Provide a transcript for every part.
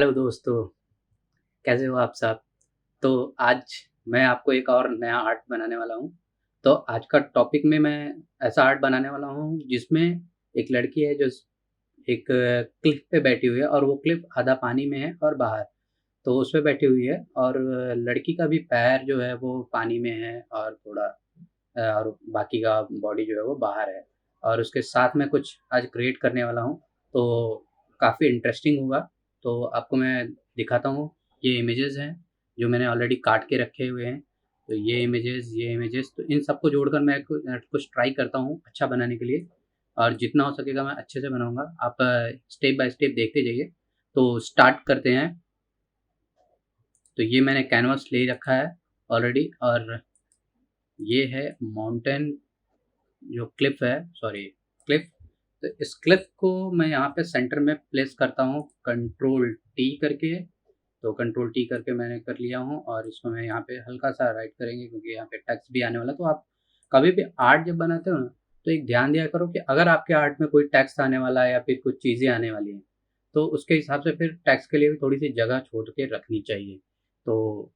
Hello दोस्तों, कैसे हो आप सब? तो आज मैं आपको एक और नया आर्ट बनाने वाला हूँ। तो आज का टॉपिक में मैं ऐसा आर्ट बनाने वाला हूँ जिसमें एक लड़की है जो एक क्लिफ पे बैठी हुई है और वो क्लिफ आधा पानी में है और बाहर। तो उस पे बैठी हुई है और लड़की का भी पैर जो है वो पानी में है और थोड़ा और बाकी का बॉडी जो है वो बाहर है। और उसके साथ में कुछ आज क्रिएट करने वाला हूँ, तो काफ़ी इंटरेस्टिंग होगा। तो आपको मैं दिखाता हूँ, ये इमेजेस हैं जो मैंने ऑलरेडी काट के रखे हुए हैं। तो ये इमेजेस तो इन सबको जोड़कर मैं कुछ ट्राई करता हूँ अच्छा बनाने के लिए, और जितना हो सकेगा मैं अच्छे से बनाऊँगा। आप स्टेप बाय स्टेप देखते जाइए। तो स्टार्ट करते हैं। तो ये मैंने कैनवास ले रखा है ऑलरेडी, और ये है माउंटेन जो क्लिफ है, सॉरी, क्लिफ। तो इस क्लिफ को मैं यहाँ पे सेंटर में प्लेस करता हूँ कंट्रोल टी करके। तो कंट्रोल टी करके मैंने कर लिया हूँ, और इसको मैं यहाँ पे हल्का सा राइट करेंगे क्योंकि यहाँ पे टेक्स्ट भी आने वाला है। तो आप कभी भी आर्ट जब बनाते हो ना, तो एक ध्यान दिया करो कि अगर आपके आर्ट में कोई टेक्स्ट आने वाला है या फिर कुछ चीज़ें आने वाली हैं, तो उसके हिसाब से फिर टेक्स्ट के लिए भी थोड़ी सी जगह छोड़ के रखनी चाहिए। तो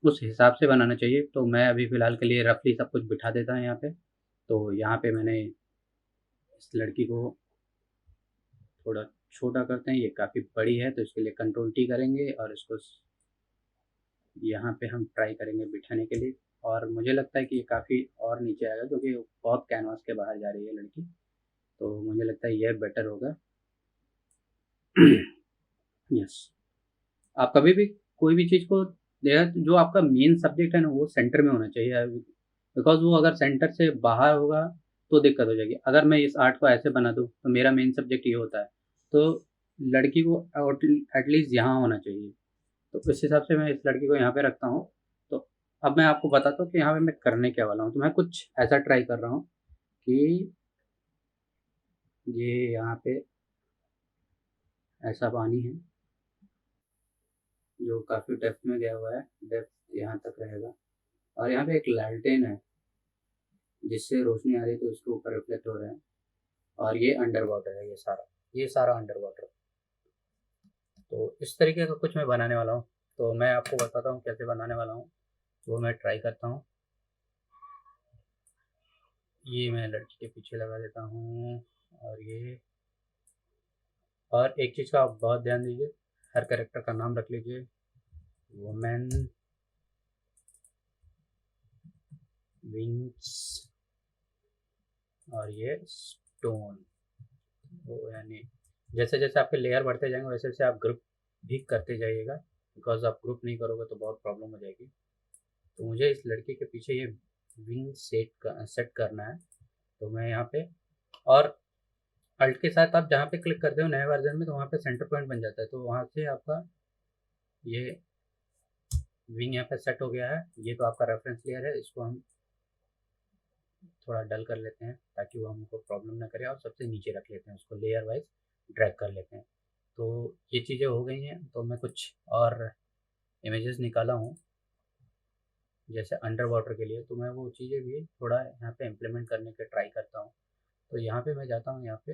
उस हिसाब से बनाना चाहिए। तो मैं अभी फ़िलहाल के लिए रफली सब कुछ बिठा देता हूँ यहाँ पे। तो यहाँ पे मैंने इस लड़की को थोड़ा छोटा करते हैं, ये काफ़ी बड़ी है तो इसके लिए कंट्रोल टी करेंगे और इसको यहाँ पे हम ट्राई करेंगे बिठाने के लिए। और मुझे लगता है कि ये काफ़ी और नीचे आएगा क्योंकि बहुत कैनवास के बाहर जा रही है लड़की। तो मुझे लगता है यह बेटर होगा। यस। आप कभी भी कोई भी चीज़ को जो आपका मेन सब्जेक्ट है ना वो सेंटर में होना चाहिए, बिकॉज वो अगर सेंटर से बाहर होगा तो दिक्कत हो जाएगी। अगर मैं इस आर्ट को ऐसे बना दूँ तो मेरा मेन सब्जेक्ट ये होता है, तो लड़की को एटलीस्ट यहाँ होना चाहिए। तो इस हिसाब से मैं इस लड़की को यहाँ पे रखता हूँ। तो अब मैं आपको बताता हूँ कि यहाँ पे मैं करने क्या वाला हूँ। तो मैं कुछ ऐसा ट्राई कर रहा हूँ कि ये यहाँ पे ऐसा पानी है जो काफ़ी डेप्थ में गया हुआ है, डेप्थ यहाँ तक रहेगा। और यहाँ पे एक लालटेन है जिससे रोशनी आ रही है तो उसके ऊपर रिफ्लेक्ट हो रहा है। और ये अंडर वाटर है, ये सारा अंडर वाटर। तो इस तरीके का कुछ मैं बनाने वाला हूँ। तो मैं आपको बताता हूँ कैसे बनाने वाला हूँ, वो मैं ट्राई करता हूँ। ये मैं लड़की के पीछे लगा देता हूँ। और ये, और एक चीज़ का आप बहुत ध्यान दीजिए, हर कैरेक्टर का नाम रख लीजिए। वुमेन विंग्स, और ये स्टोन। वो यानी जैसे जैसे आपके लेयर बढ़ते जाएंगे वैसे वैसे आप ग्रुप भी करते जाइएगा, बिकॉज आप ग्रुप नहीं करोगे तो बहुत प्रॉब्लम हो जाएगी। तो मुझे इस लड़के के पीछे ये विंग सेट करना है। तो मैं यहाँ पे, और अल्ट के साथ आप जहाँ पे क्लिक करते हो नए वर्जन में तो वहाँ पे सेंटर पॉइंट बन जाता है। तो वहाँ से आपका ये विंग यहाँ पे सेट हो गया है। ये तो आपका रेफरेंस लेयर है, इसको हम थोड़ा डल कर लेते हैं ताकि वो हमको प्रॉब्लम ना करे, और सबसे नीचे रख लेते हैं, उसको लेयर वाइज ड्रैग कर लेते हैं। तो ये चीज़ें हो गई हैं। तो मैं कुछ और इमेजेस निकाला हूँ जैसे अंडर वाटर के लिए, तो मैं वो चीज़ें भी थोड़ा यहाँ पे इम्प्लीमेंट करने के ट्राई करता हूँ। तो यहाँ पे मैं जाता हूँ यहाँ पे।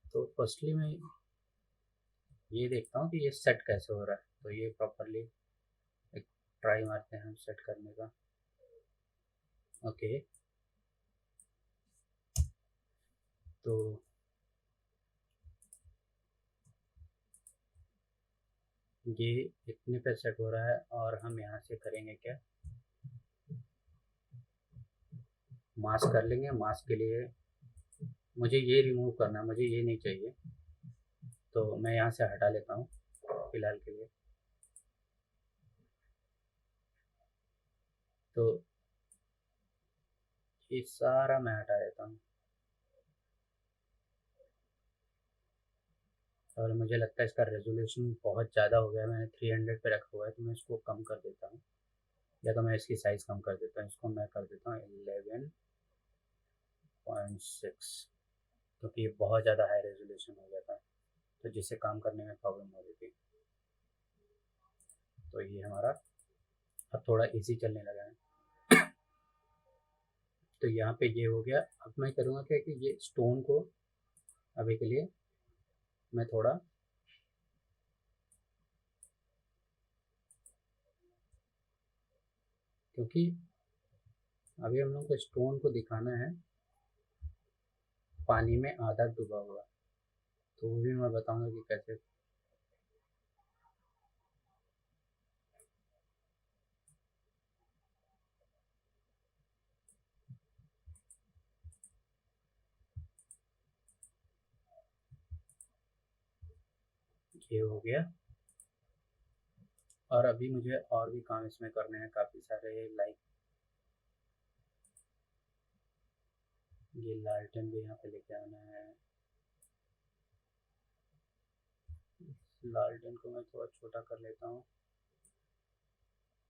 तो फर्स्टली मैं ये देखता हूँ कि ये सेट कैसे हो रहा है। तो ये प्रॉपरली एक ट्राई मारते हैं हम सेट करने का। ओके। तो ये इतने पे सेट हो रहा है, और हम यहाँ से करेंगे क्या, मास्क कर लेंगे। मास्क के लिए मुझे ये रिमूव करना है, मुझे ये नहीं चाहिए। तो मैं यहाँ से हटा लेता हूँ फिलहाल के लिए। तो ये सारा मैं हटा देता हूँ। और मुझे लगता है इसका रेजोल्यूशन बहुत ज़्यादा हो गया है, मैंने 300 पे रखा हुआ है, तो मैं इसको कम कर देता हूँ। या तो मैं इसकी साइज़ कम कर देता हूँ, इसको मैं कर देता हूँ 11.6, क्योंकि ये बहुत ज़्यादा हाई रेजोल्यूशन हो जाता है तो जिससे काम करने में प्रॉब्लम हो रही थी। तो ये हमारा अब थोड़ा इजी चलने लगा है। तो यहाँ पे ये हो गया। अब मैं करूँगा क्या कि ये स्टोन को अभी के लिए मैं थोड़ा क्योंकि अभी हम लोग को स्टोन को दिखाना है पानी में आधा डूबा हुआ, तो वो भी मैं बताऊंगा कि कैसे। ये हो गया। और अभी मुझे और भी काम इसमें करने हैं काफ़ी सारे, लाइक ये लालटेन भी यहाँ पे लेके आना है। इस लालटेन को मैं थोड़ा छोटा कर लेता हूँ,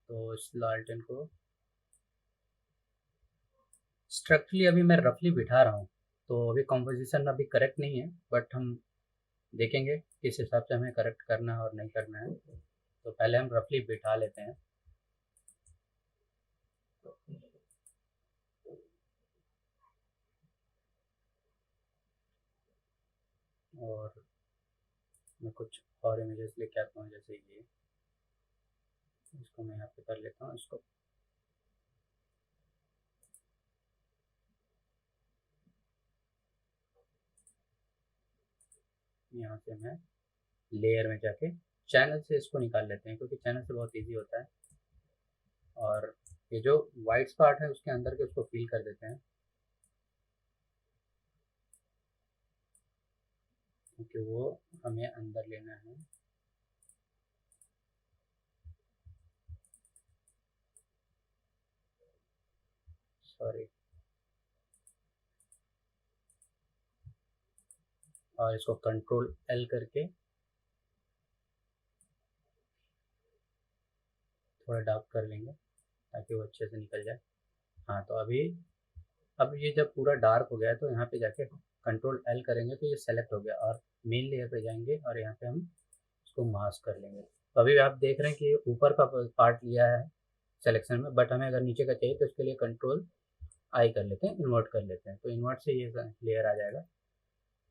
तो इस लालटेन को स्ट्रक्चरली अभी मैं रफली बिठा रहा हूँ, तो अभी कॉम्पोजिशन अभी करेक्ट नहीं है, बट हम देखेंगे किस हिसाब से हमें करेक्ट करना है और नहीं करना है। तो पहले हम रफली बिठा लेते हैं। और मैं कुछ और इमेजेस लेके आता हूँ, जैसे ये, इसको मैं यहाँ पे कर लेता हूँ, इसको यहाँ से मैं लेयर में जाके चैनल से इसको निकाल लेते हैं, क्योंकि चैनल से बहुत इजी होता है। और ये जो वाइट पार्ट है उसके अंदर के उसको फिल कर देते हैं, क्योंकि वो हमें अंदर लेना है। सॉरी। और इसको कंट्रोल एल करके थोड़ा डार्क कर लेंगे ताकि वो अच्छे से निकल जाए। हाँ, तो अभी अब ये जब पूरा डार्क हो गया है, तो यहाँ पे जाके कंट्रोल एल करेंगे तो ये सेलेक्ट हो गया, और मेन लेयर पे जाएंगे और यहाँ पे हम इसको मास्क कर लेंगे। तो अभी आप देख रहे हैं कि ऊपर का पार्ट लिया है सिलेक्शन में, बट हमें अगर नीचे का चाहिए तो इसके लिए कंट्रोल आई कर लेते हैं, इन्वर्ट कर लेते हैं, तो इन्वर्ट से ये लेयर आ जाएगा।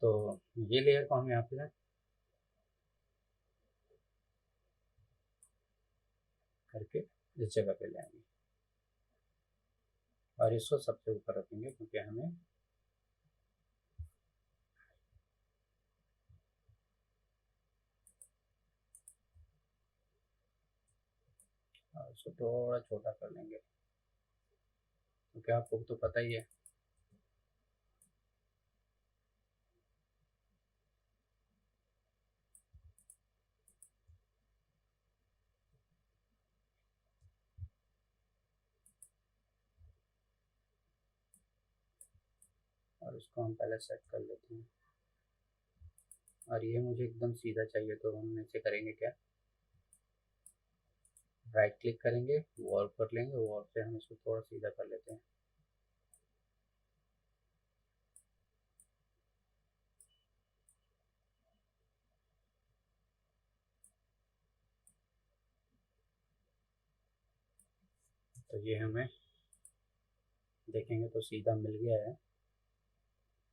तो ये लेयर को हम यहाँ पे करके इस जगह पे ले आएंगे और इसको सबसे ऊपर रखेंगे, क्योंकि हमें इसको थोड़ा छोटा कर लेंगे, क्योंकि आपको तो पता ही है। और इसको हम पहले सेट कर लेते हैं। और ये मुझे एकदम सीधा चाहिए, तो हम इसे करेंगे क्या, राइट क्लिक करेंगे, वॉल कर लेंगे, वॉल से हम इसको थोड़ा सीधा कर लेते हैं। तो ये हमें देखेंगे तो सीधा मिल गया है।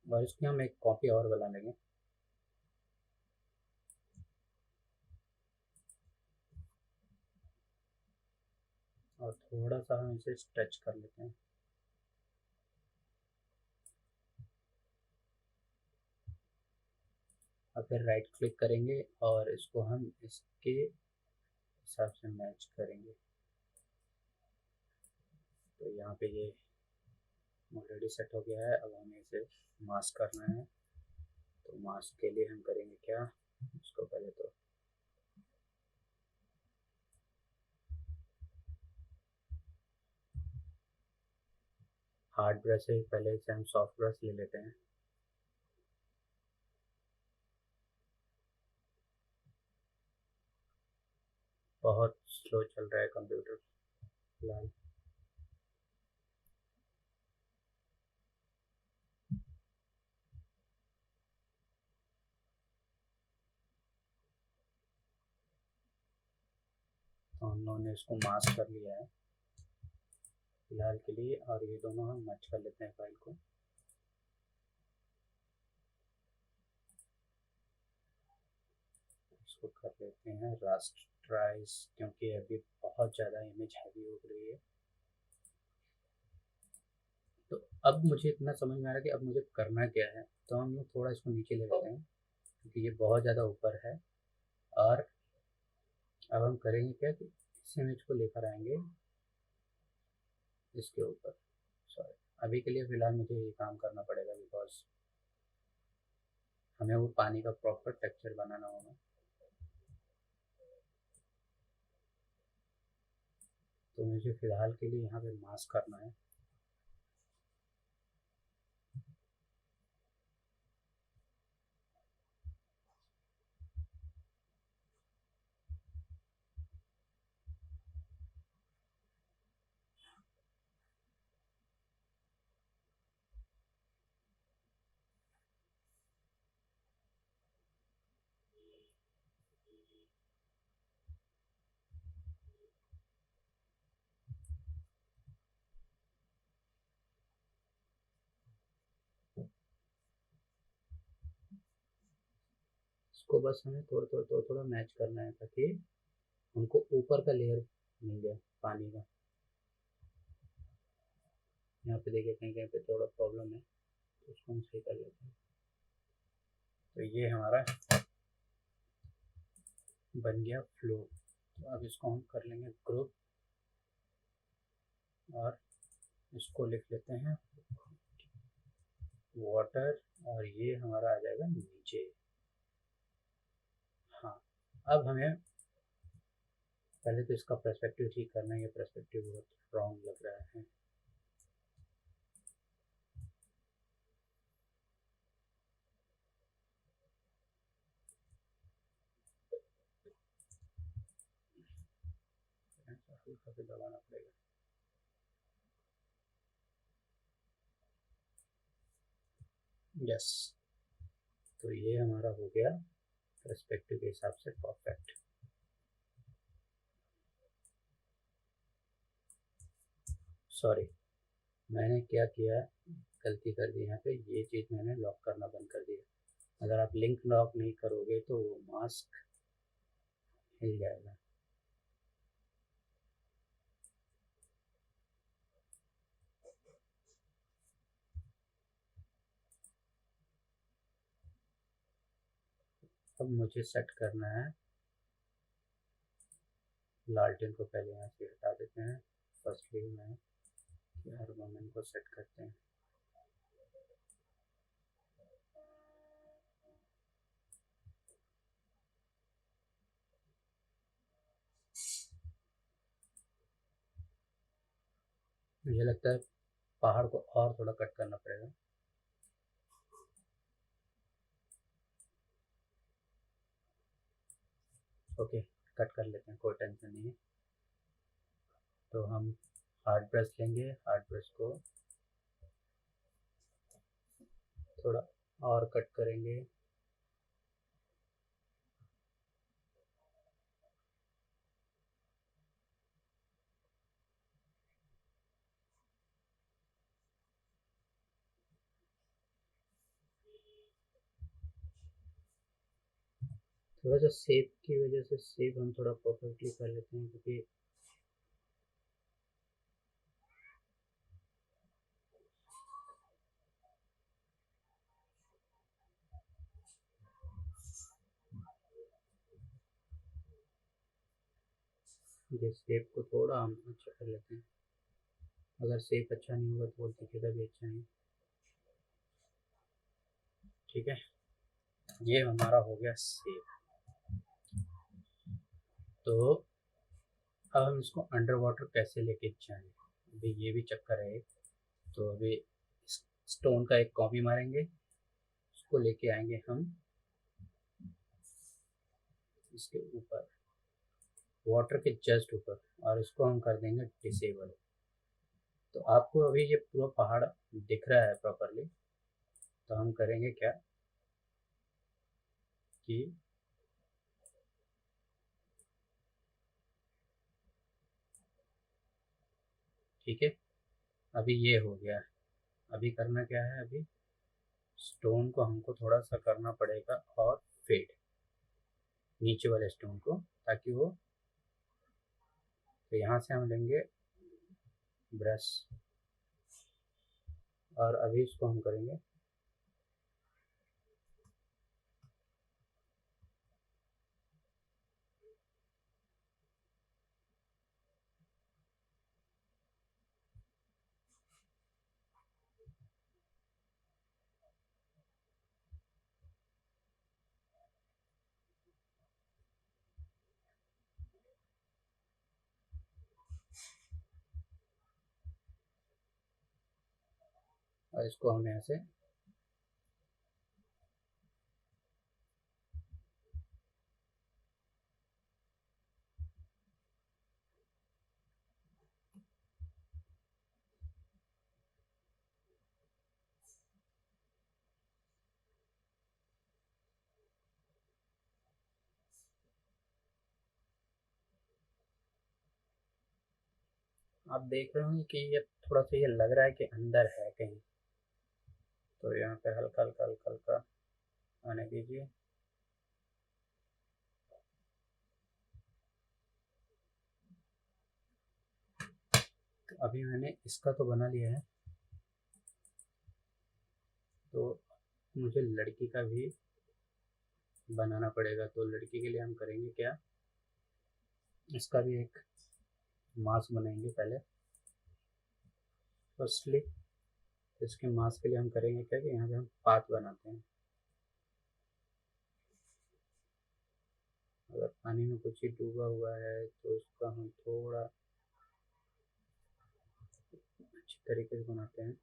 और इसकी हम एक कॉपी और बना लेंगे। और थोड़ा सा हम इसे स्ट्रेच कर लेते हैं। और फिर राइट क्लिक करेंगे और इसको हम इसके हिसाब से मैच करेंगे। तो यहाँ पे ये ऑलरेडी सेट हो गया है, अब हमें इसे मास्क करना है। तो मास्क के लिए हम करेंगे क्या, इसको पहले तो हार्ड ब्रश है, पहले से हम सॉफ्ट ब्रश ले लेते हैं। बहुत स्लो चल रहा है कंप्यूटर फिलहाल। तो हम लोगों ने इसको मास्क कर लिया है फिलहाल के लिए, और ये दोनों हम मर्ज कर लेते हैं फाइल को। इसको कर लेते हैं रास्टराइज, क्योंकि अभी बहुत ज़्यादा इमेज हैवी हो रही है। तो अब मुझे इतना समझ में आ रहा है कि अब मुझे करना क्या है। तो हम लोग थोड़ा इसको नीचे ले लेते हैं क्योंकि ये बहुत ज़्यादा ऊपर है। और अब हम करेंगे क्या कि इस इमेज को लेकर आएंगे इसके ऊपर। सॉरी, अभी के लिए फ़िलहाल मुझे ये काम करना पड़ेगा बिकॉज हमें वो पानी का प्रॉपर टेक्सचर बनाना होगा। तो मुझे फ़िलहाल के लिए यहाँ पे मास्क करना है। इसको बस हमें थोड़ा थोड़ा थोड़ा थोड़ा मैच करना है ताकि उनको ऊपर का लेयर मिल जाए पानी का। यहाँ पे देखिए कहीं कहीं पे थोड़ा प्रॉब्लम है, तो उसको हम सही कर लेते हैं। तो ये हमारा बन गया फ्लो। तो अब इसको हम कर लेंगे ग्रुप और इसको लिख लेते हैं वाटर, और ये हमारा आ जाएगा नीचे। हाँ, अब हमें पहले तो इसका पर्सपेक्टिव ठीक करना है। ये पर्सपेक्टिव बहुत रॉन्ग लग रहा है। हल्का से दबाना पड़ेगा। यस, तो ये हमारा हो गया पर्सपेक्टिव के हिसाब से परफेक्ट। सॉरी, मैंने क्या किया, गलती कर दी। यहाँ पे ये चीज़ मैंने लॉक करना बंद कर दिया। अगर आप लिंक लॉक नहीं करोगे तो वो मास्क हिल जाएगा। अब मुझे सेट करना है लालटेन को। पहले यहाँ से हटा देते हैं। फर्स्टली मैं हर मोमेंट को सेट करते हैं। मुझे लगता है पहाड़ को और थोड़ा कट करना पड़ेगा। ओके, कट कर लेते हैं, कोई टेंशन नहीं है। तो हम हार्ड ब्रश लेंगे, हार्ड ब्रश को थोड़ा और कट करेंगे। थोड़ा सा शेप की वजह से शेप हम थोड़ा परफेक्टली कर लेते हैं क्योंकि ये शेप को थोड़ा हम अच्छा कर लेते हैं। अगर शेप अच्छा नहीं हुआ तो वो दिखेगा भी अच्छा नहीं। ठीक है, ये हमारा हो गया शेप। तो अब हम इसको अंडर वाटर कैसे लेके जाएं, अभी ये भी चक्कर है। तो अभी स्टोन का एक कॉपी मारेंगे, उसको लेके आएंगे हम इसके ऊपर, वाटर के जस्ट ऊपर, और इसको हम कर देंगे डिसेबल। तो आपको अभी ये पूरा पहाड़ दिख रहा है प्रॉपरली। तो हम करेंगे क्या कि ठीक है, अभी ये हो गया। अभी करना क्या है, अभी स्टोन को हमको थोड़ा सा करना पड़ेगा और फेड। नीचे वाले स्टोन को, ताकि वो, तो यहाँ से हम लेंगे ब्रश और अभी इसको हम करेंगे और इसको हम यहाँ से आप देख रहे होंगे कि ये थोड़ा सा ये लग रहा है कि अंदर है कहीं, तो यहाँ पे हल्का हल्का हल्का हल्का आने दीजिए। तो अभी मैंने इसका तो बना लिया है, तो मुझे लड़की का भी बनाना पड़ेगा। तो लड़की के लिए हम करेंगे क्या, इसका भी एक मास्क बनाएंगे पहले। फर्स्टली इसके मास्क के लिए हम करेंगे क्या कि यहाँ पे हम पात बनाते हैं। अगर पानी में कुछ ही डूबा हुआ है तो उसका हम थोड़ा अच्छी तरीके से बनाते हैं।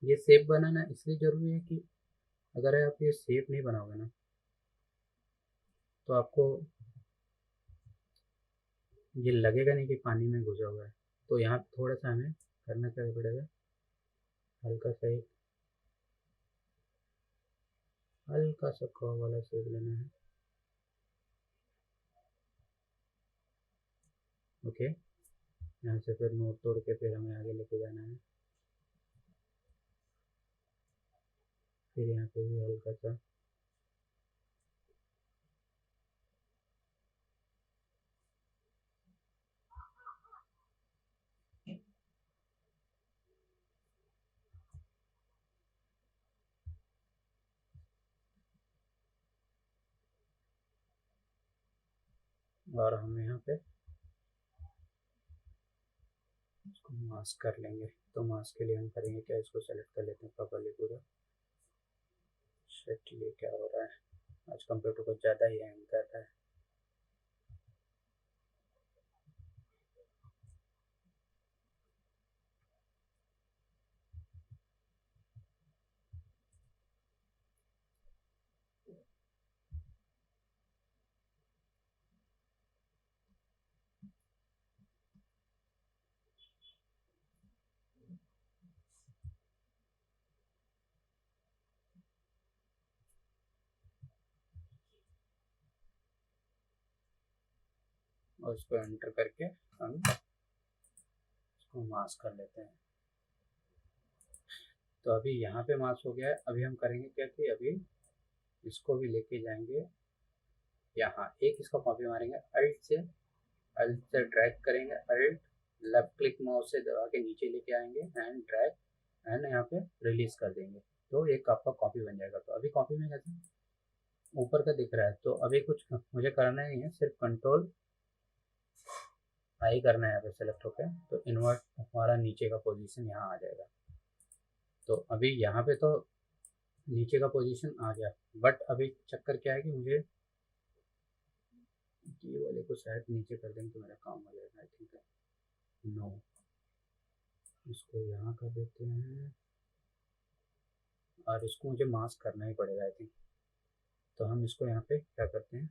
ये शेप बनाना इसलिए ज़रूरी है कि अगर आप ये शेप नहीं बनाओगे ना, तो आपको ये लगेगा नहीं कि पानी में घुसा हुआ है। तो यहाँ पे थोड़ा सा हमें करना क्या पड़ेगा, हल्का सा एक हल्का सा कर्व वाला शेप लेना है। ओके, यहाँ से फिर नोट तोड़ के फिर हमें आगे लेके जाना है। फिर यहाँ पे भी हल्का सा, और हम यहाँ पे इसको मास्क कर लेंगे। तो मास्क के लिए हम करेंगे क्या, इसको सेलेक्ट कर लेते हैं प्रॉपर्ली पूरा। शिट, ये क्या हो रहा है, आज कंप्यूटर को ज़्यादा ही हैंग कर रहा है। और इसको एंटर करके हम इसको मास्क कर लेते हैं। तो अभी यहाँ पे मास्क हो गया है। अभी हम करेंगे क्या कि अभी इसको भी लेके जाएंगे यहाँ, एक इसका कॉपी मारेंगे अल्ट से ड्रैग करेंगे, अल्ट लेफ्ट क्लिक माउस से दबा के नीचे लेके आएंगे एंड ड्रैग एंड यहाँ पे रिलीज कर देंगे। तो एक आपका कॉपी बन जाएगा। तो अभी कॉपी में कैसे ऊपर का दिख रहा है, तो अभी कुछ मुझे करना नहीं है, सिर्फ कंट्रोल आई करना है यहाँ पे सेलेक्ट होकर, तो इन्वर्ट हमारा नीचे का पोजीशन यहाँ आ जाएगा। तो अभी यहाँ पे तो नीचे का पोजीशन आ गया, बट अभी चक्कर क्या है कि मुझे ये वाले को शायद नीचे कर देंगे तो मेरा काम हो जाएगा। आई थिंक नो, इसको यहाँ कर देते हैं और इसको मुझे मास्क करना ही पड़ेगा आई थिंक। तो हम इसको यहाँ पे क्या करते हैं,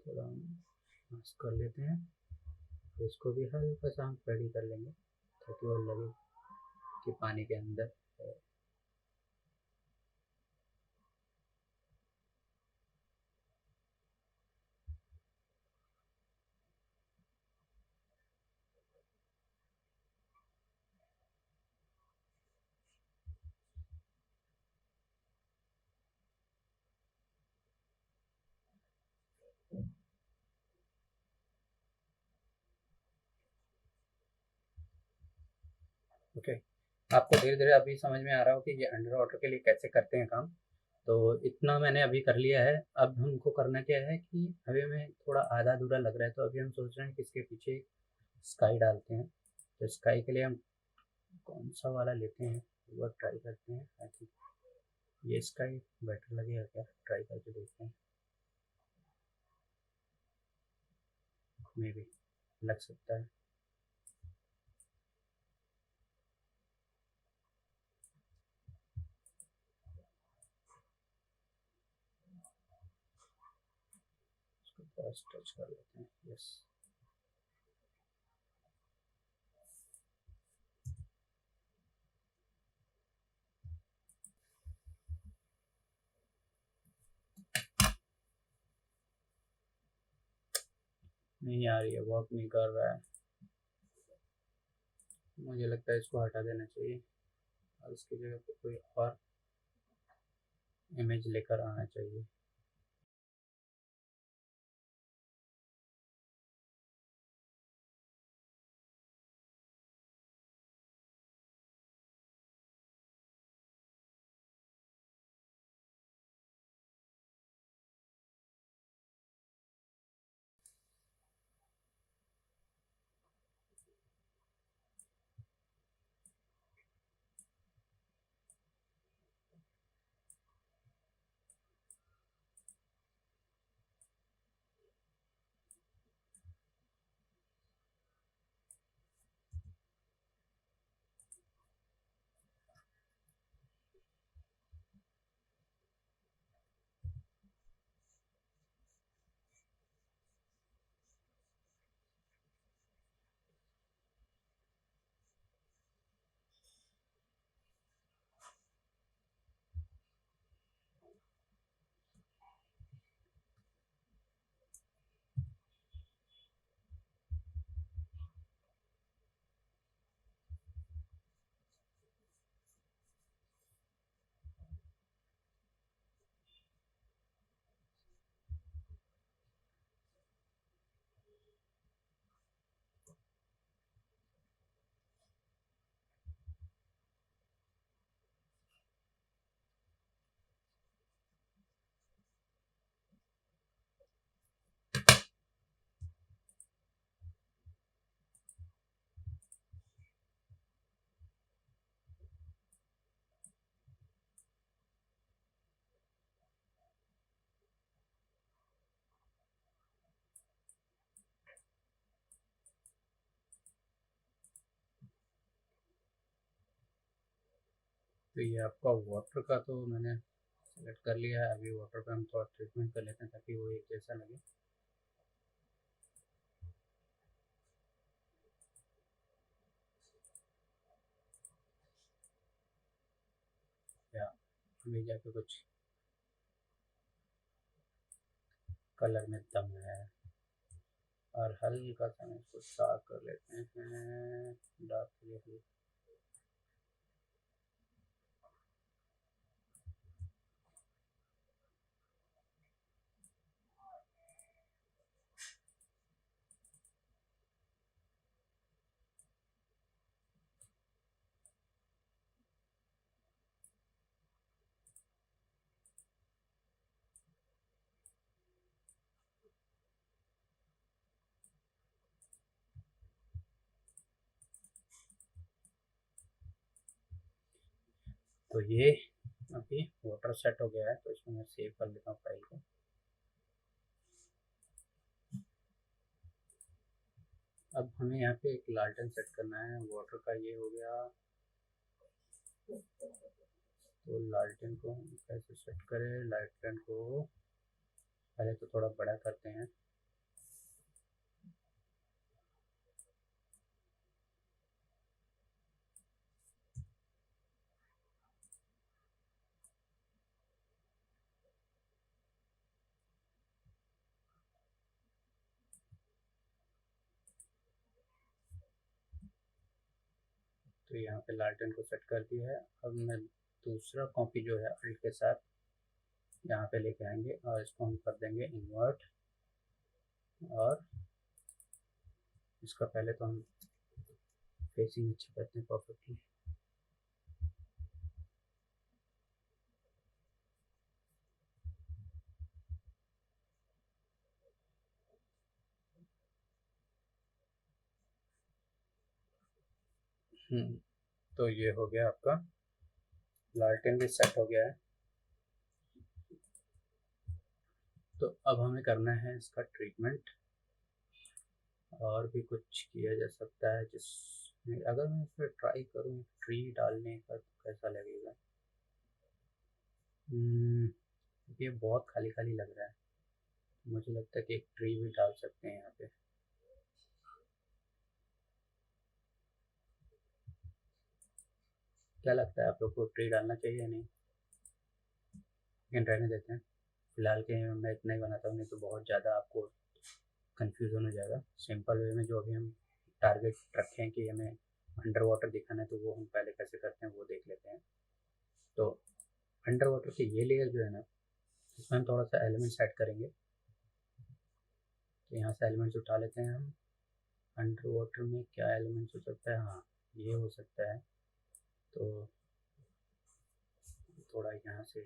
थोड़ा हम मास्क कर लेते हैं। तो इसको भी हल्का सा हम रेडी कर लेंगे ताकि वो लगे कि पानी के अंदर है। ओके, आपको धीरे धीरे अभी समझ में आ रहा हो कि ये अंडर वाटर के लिए कैसे करते हैं काम। तो इतना मैंने अभी कर लिया है। अब हमको करना क्या है कि अभी हमें थोड़ा आधा अधूरा लग रहा है, तो अभी हम सोच रहे हैं कि इसके पीछे स्काई डालते हैं। तो स्काई के लिए हम कौन सा वाला लेते हैं वो ट्राई करते हैं। आई थिंक ये स्काई बेटर लगेगा, क्या ट्राई करके देखते हैं, मे भी लग सकता है। इसको थोड़ा स्ट्रेच कर लेते हैं। यस, नहीं आ रही है, वर्क नहीं कर रहा है। मुझे लगता है इसको हटा देना चाहिए और उसकी जगह पे कोई और इमेज लेकर आना चाहिए। तो ये आपका वाटर का तो मैंने सेलेक्ट कर लिया है। अभी वाटर पे हम थोड़ा ट्रीटमेंट कर लेते हैं ताकि वो एक जैसा लगे। या अभी जाके कुछ कलर में दम है। और हल्का सा हम इसको डार्क कर लेते हैं, डार्क ये। तो ये अभी वाटर सेट हो गया है, तो इसको मैं सेव कर लेता हूँ फाइल को। अब हमें यहाँ पे एक लालटेन सेट करना है। वाटर का ये हो गया, तो लालटेन को हम कैसे सेट करें। लालटेन को पहले तो थोड़ा बड़ा करते हैं। तो यहाँ पे लालटेन को सेट कर दिया है। अब मैं दूसरा कॉपी जो है अल्ट के साथ यहाँ पे लेके आएंगे और इसको हम कर देंगे इन्वर्ट। और इसका पहले तो हम फेसिंग अच्छा करते हैं परफेक्टली। तो ये हो गया आपका, लालटेन भी सेट हो गया है। तो अब हमें करना है इसका ट्रीटमेंट। और भी कुछ किया जा सकता है जिसमें, अगर मैं इसमें ट्राई करूँ ट्री डालने का तो कैसा लगेगा। ये बहुत खाली खाली लग रहा है, मुझे लगता है कि एक ट्री भी डाल सकते हैं यहाँ पे। क्या लगता है आप लोग को, ट्री डालना चाहिए या नहीं? लेकिन रहने देते हैं फिलहाल के, मैं इतना ही बनाता हूँ, नहीं तो बहुत ज़्यादा आपको कन्फ्यूज़न हो जाएगा। सिंपल वे में जो अभी हम टारगेट रखे हैं कि हमें अंडर वाटर दिखाना है, तो वो हम पहले कैसे करते हैं वो देख लेते हैं। तो अंडर वाटर की ये लेयर जो है ना, इसमें हम थोड़ा सा एलिमेंट सेट करेंगे। तो यहाँ से एलिमेंट्स उठा लेते हैं हम। अंडर वाटर में क्या एलिमेंट्स हो सकता है, हाँ ये हो सकता है। तो थोड़ा यहाँ से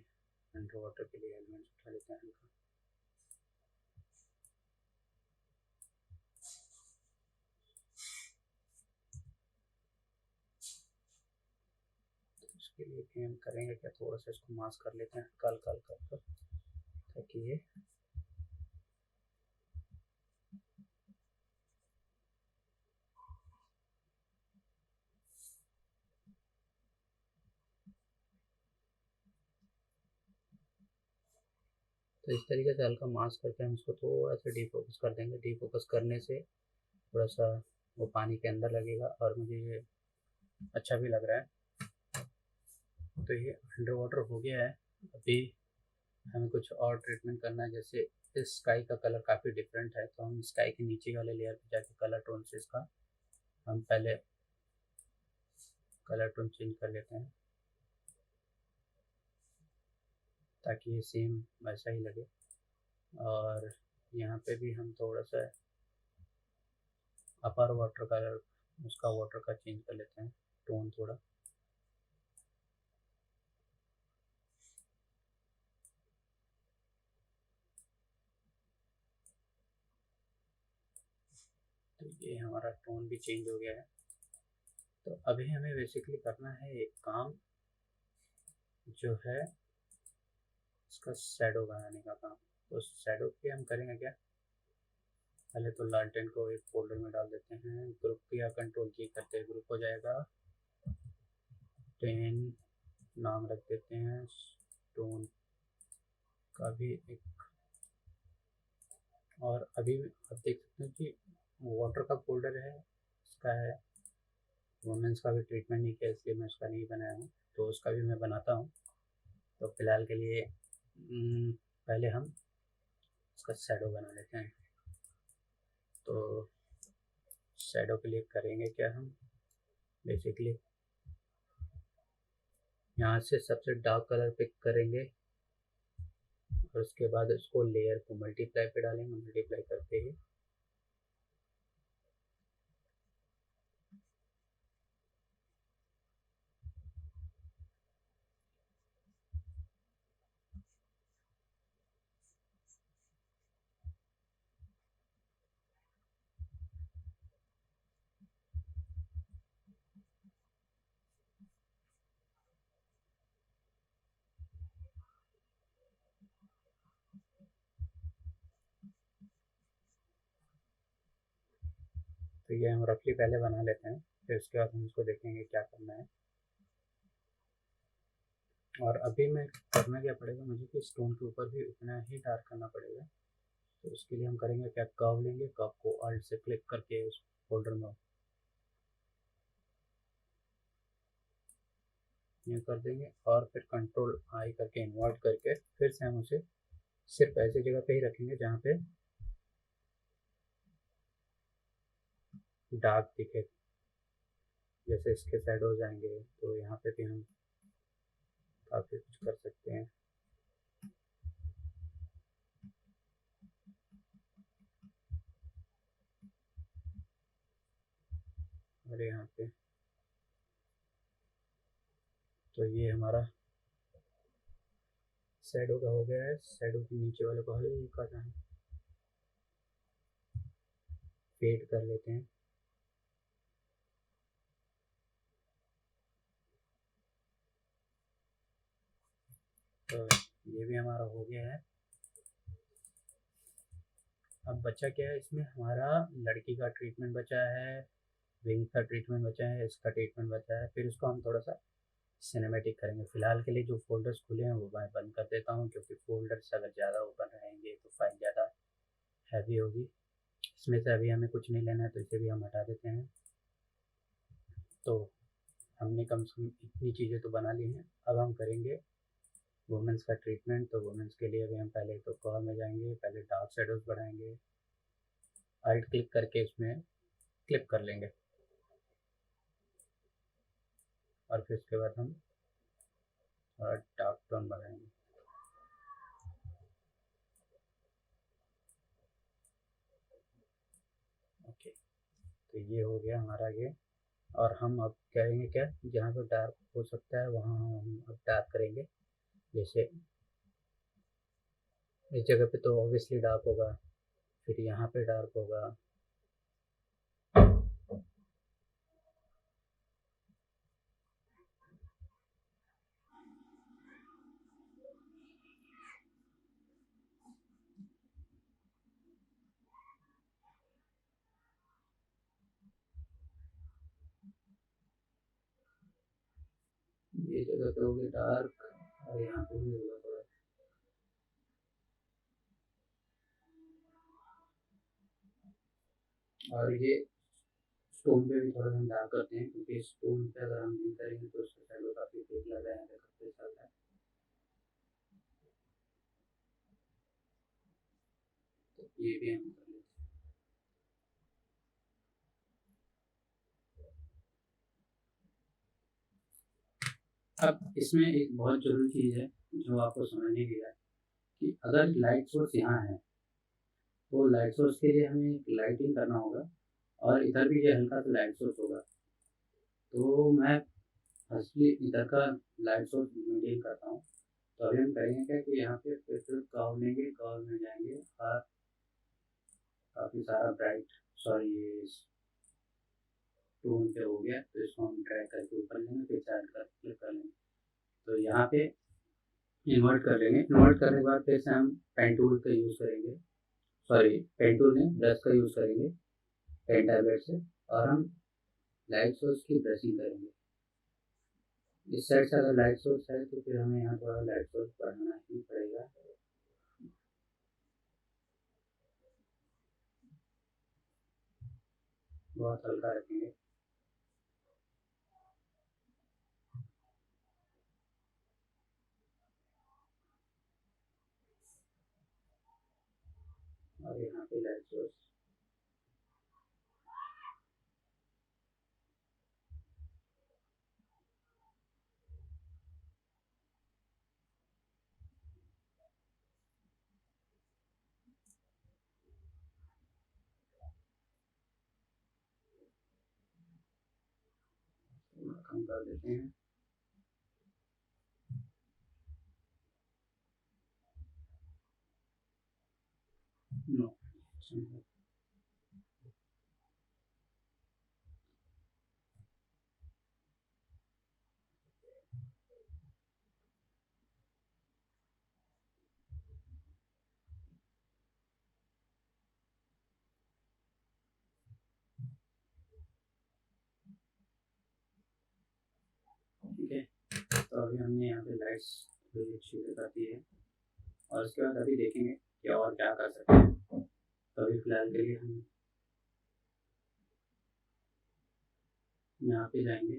अंडर वाटर के लिए एलिमेंट्स उठा लेते हैं हल्का। तो इसके लिए कि हम करेंगे क्या, थोड़ा सा इसको मास्क कर लेते हैं हल्का हल्का हल्का, ताकि ये तो इस तरीके से हल्का मास्क करके हम इसको थोड़ा सा डीफोकस कर देंगे। डीफोकस करने से थोड़ा सा वो पानी के अंदर लगेगा और मुझे ये अच्छा भी लग रहा है। तो ये अंडर वाटर हो गया है। अभी हमें कुछ और ट्रीटमेंट करना है। जैसे इस स्काई का कलर काफ़ी डिफरेंट है, तो हम स्काई के नीचे वाले लेयर पे जाके कलर टोन से इसका हम पहले कलर टोन चेंज कर लेते हैं, ताकि ये सेम वैसा ही लगे। और यहाँ पे भी हम थोड़ा सा अपर वाटर कलर, उसका वाटर का चेंज कर लेते हैं टोन थोड़ा। तो ये हमारा टोन भी चेंज हो गया है। तो अभी हमें बेसिकली करना है एक काम, जो है इसका शैडो बनाने का काम। तो शैडो के हम करेंगे क्या, पहले तो लालटेन को एक फोल्डर में डाल देते हैं, ग्रुप या कंट्रोल की करते हैं ग्रुप हो जाएगा। 10 नाम रख देते हैं, स्टोन का भी एक। और अभी आप देख सकते हैं कि वाटर का फोल्डर है, इसका है। वुमेंस का भी ट्रीटमेंट नहीं किया, इसलिए मैं उसका नहीं बनाया हूँ, तो उसका भी मैं बनाता हूँ। तो फिलहाल के लिए पहले हम इसका शैडो बना लेते हैं। तो शैडो के लिए करेंगे क्या हम, बेसिकली यहाँ से सबसे डार्क कलर पिक करेंगे और उसके बाद उसको लेयर को मल्टीप्लाई पे डालेंगे। मल्टीप्लाई करते ही तो ये हम रफली पहले बना लेते हैं, फिर उसके बाद हम इसको देखेंगे क्या करना है। और अभी मैं करना क्या पड़ेगा मुझे कि स्टोन के ऊपर भी उतना ही डार्क करना पड़ेगा। तो उसके लिए हम करेंगे क्या, कर्व लेंगे, कर्व को अल्ट से क्लिक करके उस फोल्डर में ये कर देंगे और फिर कंट्रोल आई करके इन्वर्ट करके फिर से हम उसे सिर्फ ऐसी जगह पे ही रखेंगे जहाँ पे डार्क दिखे। जैसे इसके शैडो जाएंगे तो यहाँ पे भी हम काफ़ी कुछ कर सकते हैं। और यहाँ पे तो ये हमारा शैडो का हो गया है। शैडो के नीचे वाले को हल्का सा फेड कर लेते हैं। तो ये भी हमारा हो गया है। अब बचा क्या है इसमें, हमारा लड़की का ट्रीटमेंट बचा है, विंग का ट्रीटमेंट बचा है, इसका ट्रीटमेंट बचा है। फिर उसको हम थोड़ा सा सिनेमेटिक करेंगे। फिलहाल के लिए जो फोल्डर्स खुले हैं वो मैं बंद कर देता हूँ, क्योंकि फोल्डर्स अगर ज़्यादा ओपन रहेंगे तो फाइल ज़्यादा हैवी होगी। इसमें से अभी हमें कुछ नहीं लेना है तो इसे भी हम हटा देते हैं। तो हमने कम से कम इतनी चीज़ें तो बना ली हैं। अब हम करेंगे वुमेंस का ट्रीटमेंट। तो वुमेंस के लिए अभी हम पहले तो कॉल में जाएंगे, पहले डार्क शेडोज बढ़ाएंगे, आल्ट क्लिक करके इसमें क्लिक कर लेंगे और फिर उसके बाद हम थोड़ा डार्क टोन बढ़ाएंगे। ओके, तो ये हो गया हमारा ये। और हम अब करेंगे क्या, जहाँ पे डार्क हो सकता है वहाँ हम अब डार्क करेंगे। जैसे इस जगह पे तो ऑब्वियसली डार्क होगा, फिर यहाँ पे डार्क होगा। ये जगह पे होगी डार्क और यहाँ पे भी होगा थोड़ा। और ये स्टोन पे भी थोड़ा हम डार्क करते हैं, क्योंकि स्टोन पे अगर हम नहीं करेंगे तो उसका शैडो काफ़ी ठीक लग रहा है काफ़ी चलता है। तो ये भी हम कर लेते हैं। अब इसमें एक बहुत ज़रूरी चीज़ है जो आपको समझने की है, कि अगर लाइट सोर्स यहाँ है तो लाइट सोर्स के लिए हमें लाइटिंग करना होगा, और इधर भी ये हल्का सा लाइट सोर्स होगा। तो मैं असली इधर का लाइट सोर्स मेंटेन करता हूँ। तो अभी हम करेंगे क्या कि यहाँ पे फिर से कर्व लेंगे, कर्व में जाएंगे और काफ़ी सारा ब्राइट, सॉरी ये टोन पे हो गया, तो इसको हम ड्रैग करके ऊपर लेंगे, फिर साइड कर क्लिक कर लेंगे। तो यहाँ पे इन्वर्ट कर लेंगे। इन्वर्ट करने के बाद फिर से हम पेन टूल का यूज़ करेंगे, सॉरी पेन टूल नहीं, ब्रश का यूज़ करेंगे पेन टैबलेट से, और हम लाइट सोर्स की ब्रशिंग करेंगे। इस साइड से अगर लाइट सोर्स है तो फिर हमें यहाँ थोड़ा लाइट सोर्स बढ़ाना ही पड़ेगा। बहुत हल्का रखेंगे। और यहाँ पे लाइट सोर्स कम कर देते हैं। नो, ठीक है। तो अभी हमने यहाँ पे लाइट्स थोड़ी अच्छी लगा दी है, और उसके बाद अभी देखेंगे कि और क्या कर सकते हैं। तो अभी फिलहाल के लिए हम यहाँ पे जाएंगे,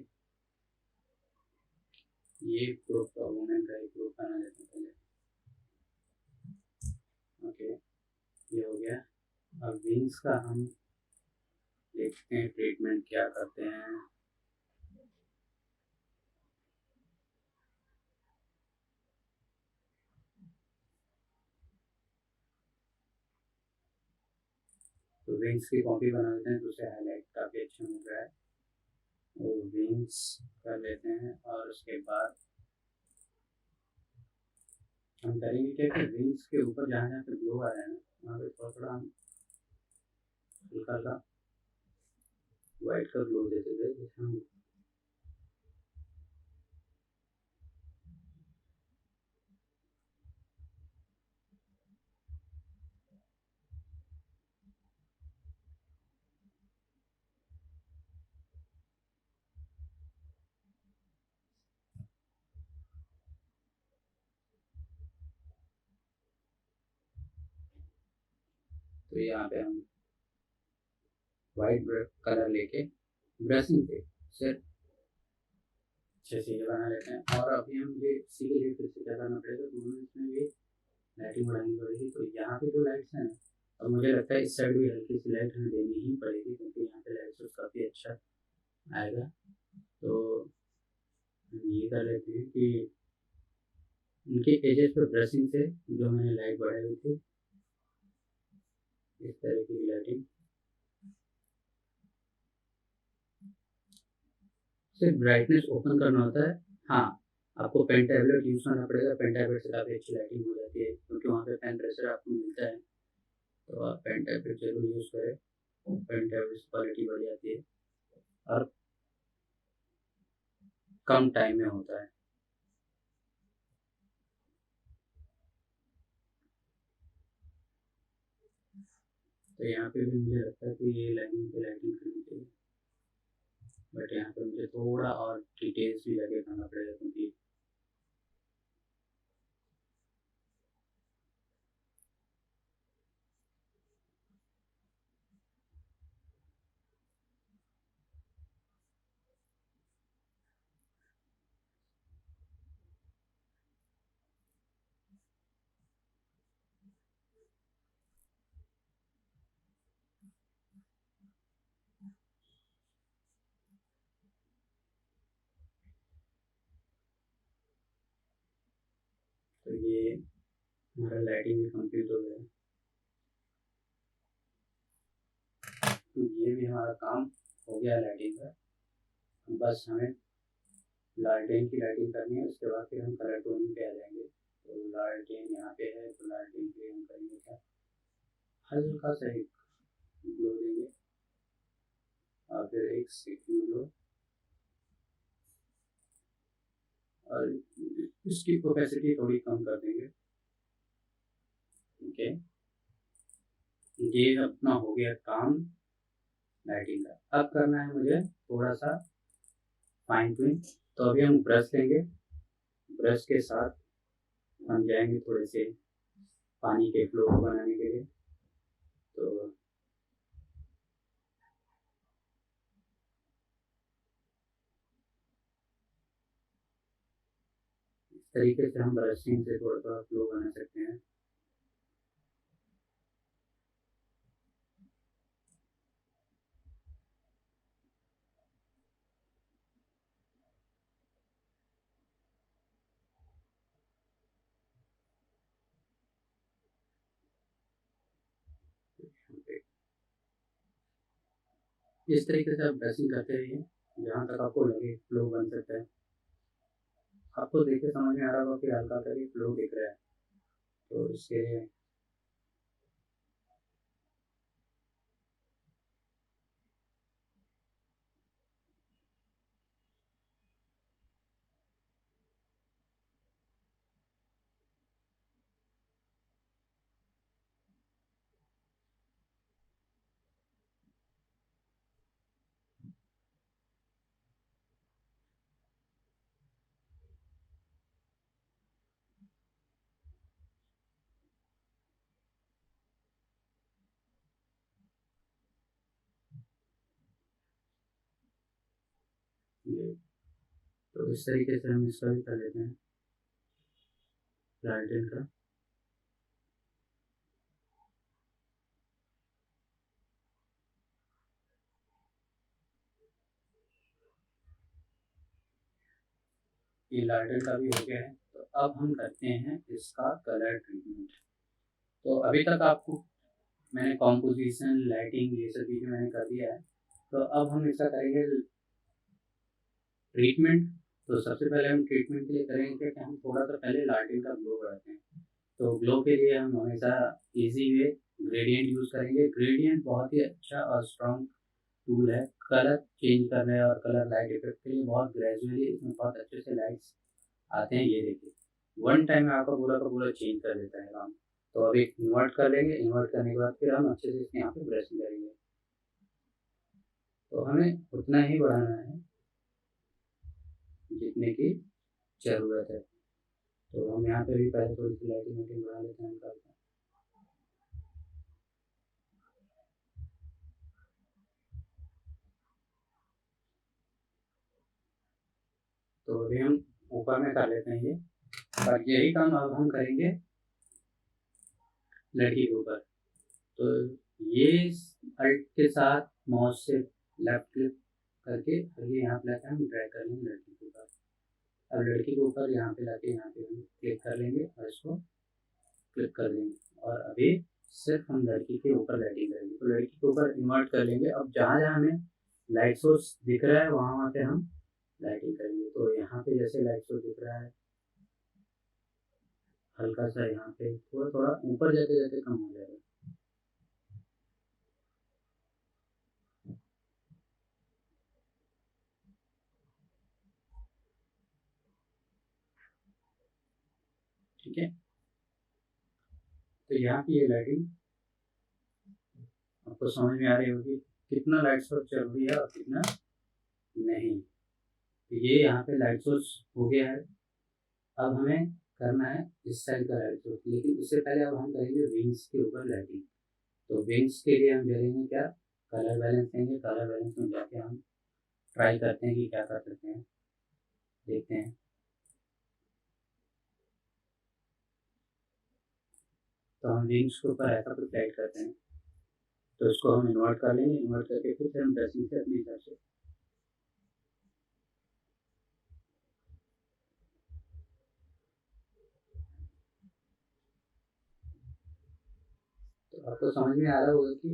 ये ग्रुप का वुमेन का एक ग्रुप बना लेते हैं पहले। ओके, ये हो गया। अब विंग्स का हम देखते हैं ट्रीटमेंट क्या करते हैं। तो विंग्स की कॉपी बना लेते हैं, तो उसे हाईलाइट काफ़ी अच्छा मिल रहा है। वो विंग्स कर लेते हैं और उसके बाद हम करेंगे क्या कि विंग्स के ऊपर जहाँ जहाँ पे ग्लो आ रहा है ना, वहाँ पे थोड़ा थोड़ा हम हल्का सा वाइट का ग्लो देते थे, जैसे हम तो यहाँ पे हम वाइट कलर लेके ब्रशिंग से सिर्फ अच्छे से ये बना लेते हैं। और अभी हम ये इसी के लिए फिर से क्या करना पड़ेगा, दोनों इसमें भी लाइटिंग बढ़ानी पड़ेगी। तो यहाँ पे जो लाइट्स हैं ना, और मुझे लगता है इस साइड भी हल्की सी लाइट हमें देनी ही पड़ेगी, क्योंकि यहाँ पे लाइट सोर्स काफ़ी अच्छा आएगा। तो हम ये कर लेते हैं कि उनके एजेस पर ब्रशिंग से जो मैंने लाइट बढ़ाई हुई थी, इस तरह की लाइटिंग सिर्फ ब्राइटनेस ओपन करना होता है। हाँ, आपको पेन टैबलेट यूज़ करना पड़ेगा, पेन टैबलेट से काफ़ी अच्छी लाइटिंग हो जाती है, क्योंकि वहाँ पे पेन प्रेशर आपको मिलता है। तो आप पेन टैबलेट जरूर यूज़ करें, पेन टैबलेट से क्वालिटी बढ़ जाती है और कम टाइम में होता है। तो यहाँ पे भी मुझे लगता है कि ये लाइनिंग पे लाइटिंग करनी चाहिए, बट यहाँ पे मुझे थोड़ा और डिटेल्स भी लगे करना पड़ेगा, क्योंकि तो ये हमारा लाइटिंग भी कंप्लीट हो गया। तो ये भी हमारा काम हो गया लाइटिंग का। बस हमें लालटेन की लाइटिंग करनी है, उसके बाद फिर हम कलर टोनिंग पे आ जाएंगे। तो लालटेन यहाँ पे है, तो लालटेन पे हम करेंगे क्या, हल्का सा एक ग्लो देंगे और फिर एक सेकंड ग्लो, और इसकी ओपेसिटी थोड़ी कम कर देंगे। ओके, ये अपना हो गया काम लाइटिंग का। अब करना है मुझे थोड़ा सा फाइन ट्यून। तो अभी हम ब्रश लेंगे, ब्रश के साथ हम जाएंगे थोड़े से पानी के फ्लो को बनाने के लिए। तो इस तरीके से हम ब्रशिंग से थोड़ा थोड़ा फ्लो बना सकते हैं। इस तरीके से आप ब्रशिंग करते रहिए जहाँ तक आपको लगे फ्लो बन सकता है। आपको देख के समझ में आ रहा होगा कि हल्का करके फ्लो दिख रहा है, तो इसके ये, तो इस तरीके से हम इसका भी कर लेते हैं लालटेन का। ये लालटेन का भी हो गया है। तो अब हम करते हैं इसका कलर ट्रीटमेंट। तो अभी तक आपको मैंने कॉम्पोजिशन, लाइटिंग ये सब चीज़ें मैंने कर दिया है। तो अब हम इसका करेंगे ट्रीटमेंट। तो सबसे पहले हम ट्रीटमेंट के लिए करेंगे कि हम थोड़ा-सा पहले लालटेन का ग्लो बढ़ाते हैं। तो ग्लो के लिए हम हमेशा ईज़ी वे ग्रेडिएंट यूज़ करेंगे। ग्रेडिएंट बहुत ही अच्छा और स्ट्रॉन्ग टूल है, कलर चेंज करने और कलर लाइट इफ़ेक्ट के लिए बहुत ग्रेजुअली इसमें बहुत अच्छे से लाइट्स आते हैं, ये देखिए। वन टाइम में आपका पूरा का पूरा चेंज कर देता है काम। तो अभी इन्वर्ट कर लेंगे, इन्वर्ट करने के बाद फिर हम अच्छे से इसके यहाँ पे ब्रशिंग करेंगे। तो हमें उतना ही बढ़ाना है जितने की ज़रूरत है। तो हम यहाँ पे भी पहले थोड़ी-सी लाइटिंग वाइटिंग बढ़ा लेते हैं हल्का-हल्का। तो अभी हम ऊपर में कर लेते हैं ये, और यही काम अब हम करेंगे लड़की के ऊपर। तो ये अल्ट के साथ माउस से लेफ्ट क्लिक करके और ये यहाँ पे लाके हम ड्रैग कर लेंगे लड़की के ऊपर। अब लड़की के ऊपर यहाँ पे लाके यहाँ पे हम क्लिक कर लेंगे और इसको क्लिक कर देंगे, और अभी सिर्फ हम लड़की के ऊपर लाइटिंग करेंगे। तो लड़की के ऊपर इन्वर्ट कर लेंगे। अब जहाँ जहाँ हमें लाइट सोर्स दिख रहा है वहाँ वहाँ पे हम लाइटिंग करेंगे। तो यहाँ पे जैसे लाइट सोर्स दिख रहा है, हल्का सा यहाँ पे थोड़ा थोड़ा ऊपर जाते जाते कम हो जाएगा। ठीक है, तो यहाँ की ये लाइटिंग आपको समझ में आ रही होगी कितना लाइट सोर्स जरूरी है और कितना नहीं। तो ये यहाँ पे लाइट सोर्स हो गया है। अब हमें करना है इस साइड का लाइट सोर्स, लेकिन उससे पहले अब हम करेंगे विंग्स के ऊपर लाइटिंग। तो विंग्स के लिए हम करेंगे क्या, कलर बैलेंस देंगे। कलर बैलेंस में जाके हम ट्राई करते हैं कि क्या कर सकते हैं, देखते हैं। तो हम विंग्स के ऊपर ऐसा कुछ लाइट करते हैं। तो इसको हम इन्वर्ट कर लेंगे, इन्वर्ट करके फिर हम ड्रेसिंग से अपने हिसाब से। तो आपको समझ में आ रहा होगा कि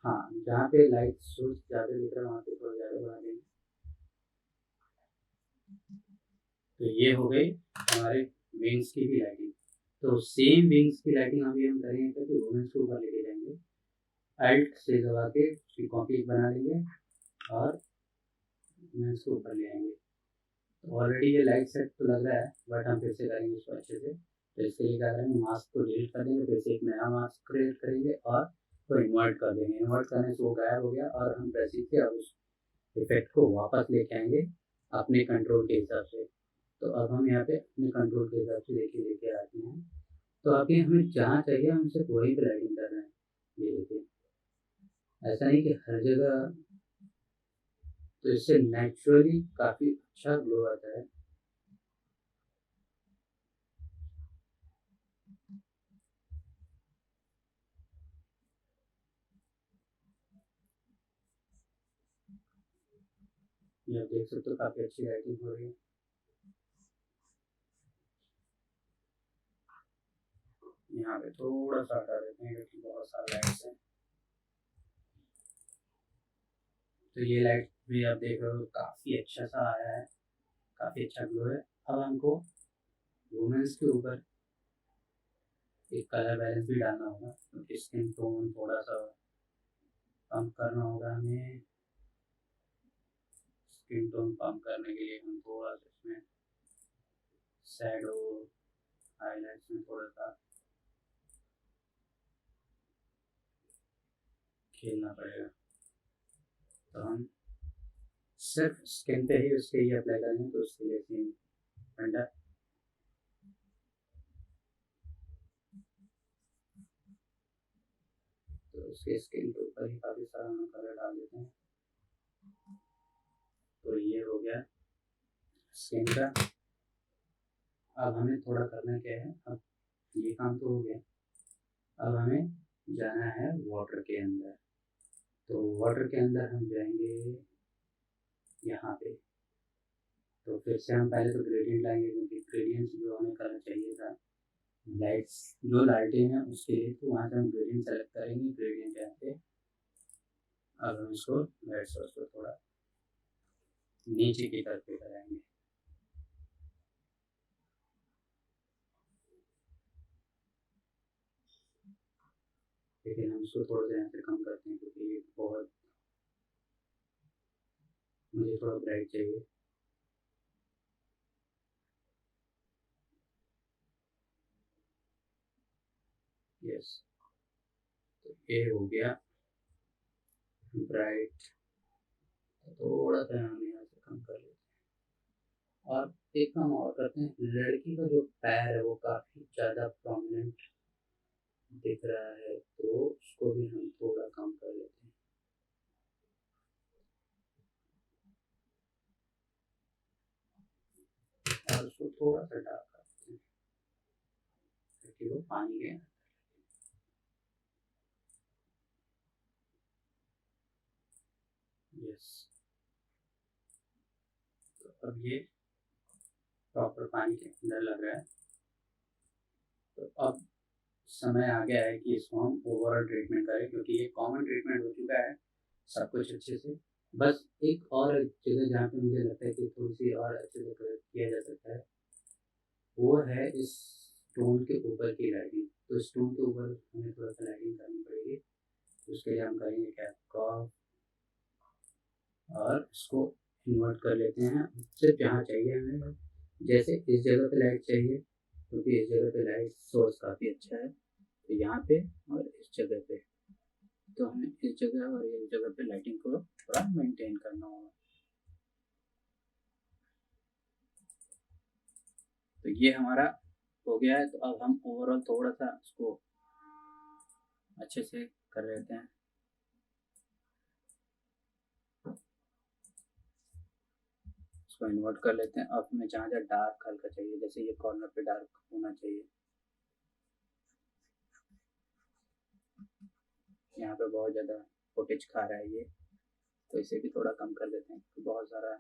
हाँ, जहाँ पे लाइट सोर्स ज़्यादा दिख रहा है वहाँ पे थोड़ा ज़्यादा बढ़ा देंगे। तो ये हो गई हमारे विंग्स की भी लाइटिंग। तो सेम विंग्स की लाइटिंग अभी हम करेंगे कि वुमेन्स के ऊपर लेके जाएंगे। अल्ट से दबा के उसकी कॉपी बना लेंगे और वुमेन्स के ऊपर ले आएंगे। तो ऑलरेडी ये लाइट सेट तो लग रहा है, बट हम फिर से करेंगे इसको अच्छे से। तो इसके लिए क्या करेंगे, मास्क को डिलीट कर देंगे, फिर से एक नया मास्क क्रिएट करेंगे और तो इन्वर्ट कर देंगे। इन्वर्ट करने से वो गायब हो गया और हम प्रेसिंग से अब उस इफेक्ट को वापस लेके आएंगे अपने कंट्रोल के हिसाब से। तो अब हम यहाँ पे अपने कंट्रोल के हिसाब से लेके आते हैं। तो अभी हमें जहाँ चाहिए हम सिर्फ वहीं पे लाइटिंग कर रहे हैं। ये देखिए, ऐसा नहीं कि हर जगह। तो इससे नेचुरली काफ़ी अच्छा ग्लो आता है। ये आप देख सकते हो काफ़ी अच्छी लाइटिंग हो रही है। यहाँ पे थोड़ा सा हटा देते हैं क्योंकि बहुत सारा लाइट्स है। तो ये लाइट भी आप देख रहे हो काफ़ी अच्छा सा आया है, काफ़ी अच्छा ग्लो है। अब हमको वुमेन्स के ऊपर एक कलर बैलेंस भी डालना होगा, क्योंकि स्किन टोन थोड़ा सा कम करना होगा हमें। स्किन टोन कम करने के लिए हम थोड़ा सा इसमें शैडो हाईलाइट्स में थोड़ा सा खेलना पड़ेगा। तो हम सिर्फ स्किन पे ही उसके ये अप्लाई करेंगे, तो उसके लिए सेम फंडा। तो उसके स्किन के ऊपर ही काफ़ी सारा हम कलर डाल देते हैं। तो ये हो गया स्किन का। अब हमें थोड़ा करना क्या है, अब ये काम तो हो गया। अब हमें जाना है वाटर के अंदर। तो वाटर के अंदर हम जाएंगे यहाँ पे। तो फिर से हम पहले तो ग्रेडियंट लाएंगे, क्योंकि ग्रेडियंट्स जो हमें करना चाहिए था लाइट्स जो लाइटें हैं उसके लिए, तो वहाँ से हम ग्रेडियंट सेलेक्ट करेंगे। ग्रेडियंट यहाँ पे अब हम इसको लाइट सोर्स को थोड़ा नीचे की तरफ ले कराएंगे। लेकिन हम इसको थोड़ा सा यहाँ से कम करते हैं क्योंकि ये बहुत मुझे थोड़ा ब्राइट चाहिए। यस, तो ये हो गया ब्राइट। थोड़ा सा हम यहाँ से कम कर लेते हैं और एक काम और करते हैं, लड़की का जो पैर है वो काफ़ी ज़्यादा प्रोमिनेंट दिख रहा है, तो उसको भी हम थोड़ा कम कर लेते हैं। और उसको थोड़ा सा डार्क करते हैं ताकि वो पानी के यस। तो अब ये प्रॉपर पानी के अंदर लग रहा है। तो अब समय आ गया है कि इसको हम ओवरऑल ट्रीटमेंट करें, क्योंकि ये कॉमन ट्रीटमेंट हो चुका है सब कुछ अच्छे से। बस एक और जगह जहाँ पे मुझे लगता है कि थोड़ी सी और अच्छे से किया जा सकता है, वो है इस स्टोन के ऊपर की लाइटिंग। तो स्टोन के ऊपर हमें थोड़ा सा लाइटिंग करनी पड़ेगी। उसके लिए हम करेंगे क्या, कर्व, और इसको इन्वर्ट कर लेते हैं सिर्फ जहाँ चाहिए हमें। जैसे इस जगह पे लाइट चाहिए क्योंकि इस जगह पे लाइट सोर्स काफ़ी अच्छा है, तो यहाँ पे और इस जगह पे, तो हमें इस जगह और इस जगह पे लाइटिंग को थोड़ा मेंटेन करना होगा। तो ये हमारा हो गया है। तो अब हम ओवरऑल थोड़ा सा इसको अच्छे से कर लेते हैं। इसको इन्वर्ट कर लेते हैं। अब हमें जहाँ जहाँ डार्क हल्का चाहिए, जैसे ये कॉर्नर पे डार्क होना चाहिए, यहाँ पे बहुत ज़्यादा फुटेज खा रहा है ये, तो इसे भी थोड़ा कम कर देते हैं क्योंकि बहुत सारा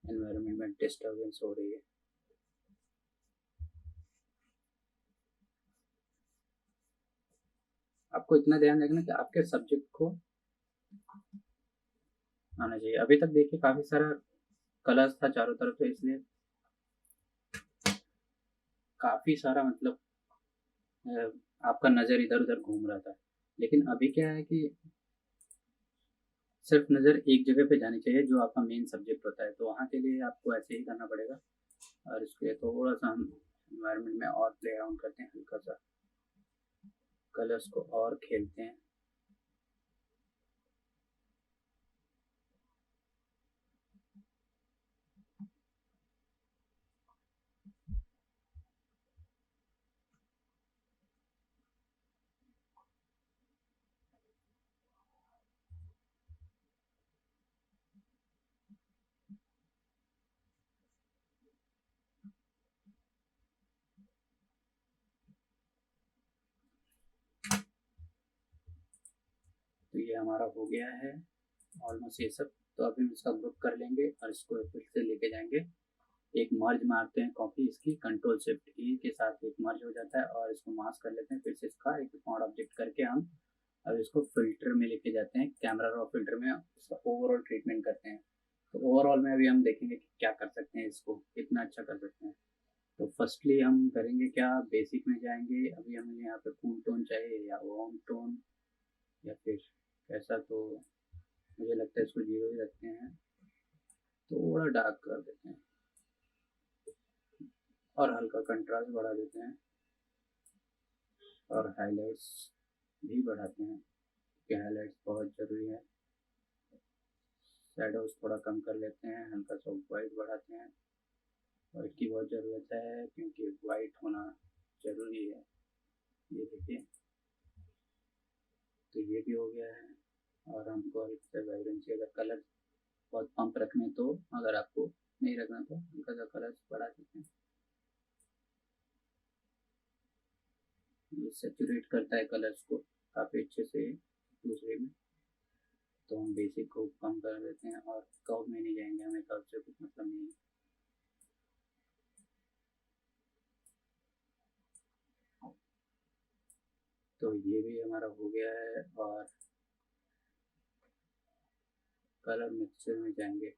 एनवायरनमेंट में डिस्टर्बेंस हो रही है। आपको इतना ध्यान रखना कि आपके सब्जेक्ट को आना चाहिए। अभी तक देखिए काफ़ी सारा कलर्स था चारों तरफ, तो इसलिए काफ़ी सारा मतलब आपका नज़र इधर उधर घूम रहा था। लेकिन अभी क्या है कि सिर्फ नज़र एक जगह पे जानी चाहिए जो आपका मेन सब्जेक्ट होता है, तो वहाँ के लिए आपको ऐसे ही करना पड़ेगा। और इसके लिए थोड़ा सा हम इन्वायरमेंट में और प्ले अराउंड करते हैं, हल्का सा कलर्स को और खेलते हैं। तो ये हमारा हो गया है ऑलमोस्ट ये सब। तो अभी हम इसका ग्रुप कर लेंगे और इसको फिर से लेके जाएंगे। एक मर्ज मारते हैं कॉपी इसकी, कंट्रोल शिफ्ट ई के साथ एक मर्ज हो जाता है, और इसको मास्क कर लेते हैं। फिर से इसका एक स्मॉल ऑब्जेक्ट करके हम अब इसको फिल्टर में लेके जाते हैं, कैमरा रॉ फिल्टर में इसका ओवरऑल ट्रीटमेंट करते हैं। तो ओवरऑल में अभी हम देखेंगे कि क्या कर सकते हैं, इसको कितना अच्छा कर सकते हैं। तो फर्स्टली हम करेंगे क्या, बेसिक में जाएंगे। अभी हमें यहाँ पे कूल टोन चाहिए या वार्म टोन या फिर कैसा, तो मुझे लगता है इसको 0 ही रखते हैं, थोड़ा डार्क कर देते हैं और हल्का कंट्रास्ट बढ़ा देते हैं और हाइलाइट्स भी बढ़ाते हैं क्योंकि हाइलाइट्स बहुत ज़रूरी है। शेडोज थोड़ा कम कर लेते हैं, हल्का सा वाइट बढ़ाते हैं। वाइट की बहुत ज़रूरत है क्योंकि वाइट होना ज़रूरी है। ये देखिए, तो ये भी हो गया है। और हमको इससे वाइब्रेंसी अगर कलर बहुत पंप रखने, तो अगर आपको नहीं रखना तो हल्का सा कलर बढ़ा देते हैं। ये सेचुरेट करता है कलर्स को काफ़ी अच्छे से दूसरे में। तो हम बेसिक को कम कर देते हैं और कर्व में नहीं जाएंगे, हमें कर्व से कुछ मतलब नहीं है। हमारा हो गया है और कलर मिक्सचर में जाएंगे।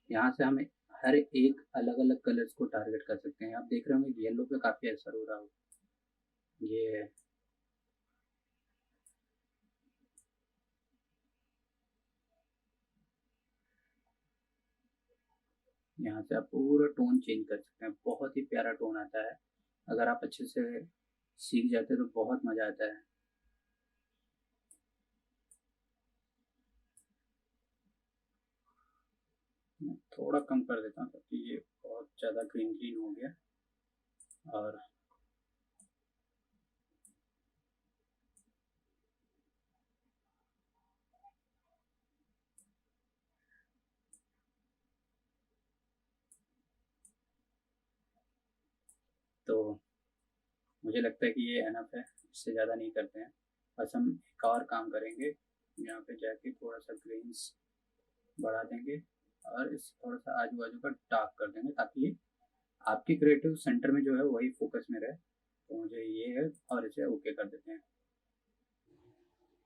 यहाँ से हम हर एक अलग अलग कलर्स को टारगेट कर सकते हैं। आप देख रहे होंगे येलो पे काफ़ी असर हो रहा हो, ये है। यहाँ से आप पूरा टोन चेंज कर सकते हैं, बहुत ही प्यारा टोन आता है। अगर आप अच्छे से सीख जाते हैं तो बहुत मज़ा आता है। मैं थोड़ा कम कर देता हूँ क्योंकि ये बहुत ज़्यादा ग्रीन ग्रीन हो गया। और तो मुझे लगता है कि ये एनफ है, इससे ज़्यादा नहीं करते हैं। बस हम एक और काम करेंगे, यहाँ पे जाके थोड़ा सा ग्रीन्स बढ़ा देंगे और इस थोड़ा सा आजू बाजू का डार्क कर देंगे ताकि आपकी क्रिएटिव सेंटर में जो है वही फोकस में रहे। तो मुझे ये है और इसे ओके कर देते हैं।